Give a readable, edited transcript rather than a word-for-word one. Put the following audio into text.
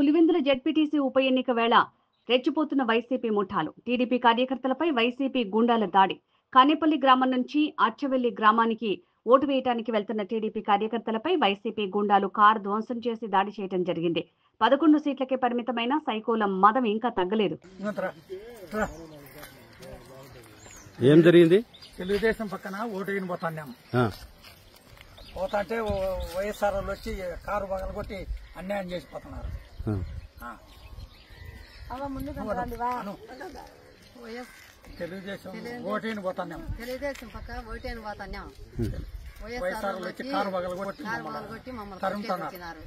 Pulivendula ZPTC ఉప ఎన్నిక వేళ రెచ్చిపోతున్న వైసీపీ ముఠాలు. టీడీపీ కార్యకర్తలపై వైసీపీ గూండాల దాడి. కానేపల్లి గ్రామం నుంచి అచ్చవెల్లి గ్రామానికి ఓటు వేయడానికి వెళ్తున్న టీడీపీ కార్యకర్తలపై వైసీపీ గూండాలు కారు ధ్వంసం చేసి దాడి చేయడం జరిగింది. 11 సీట్లకే పరిమితమైన సైకోల మదం ఇంకా తగ్గలేదు. ఏం జరిగింది? తెలుగుదేశం పక్కన ఓటు వేయని పోతాం. పోతాంటే వైఎస్ఆర్ వాళ్ళు వచ్చి కారు పగలగొట్టి అన్యాయం చేసిపోతున్నారు. తెలుగుదేశం ఓటేని పోతాం. తెలుగుదేశం పక్క ఓటేని పోతాం. వైఎస్ఆర్ వాళ్ళు వచ్చి కారు పగలగొట్టి తరుముతున్నారు.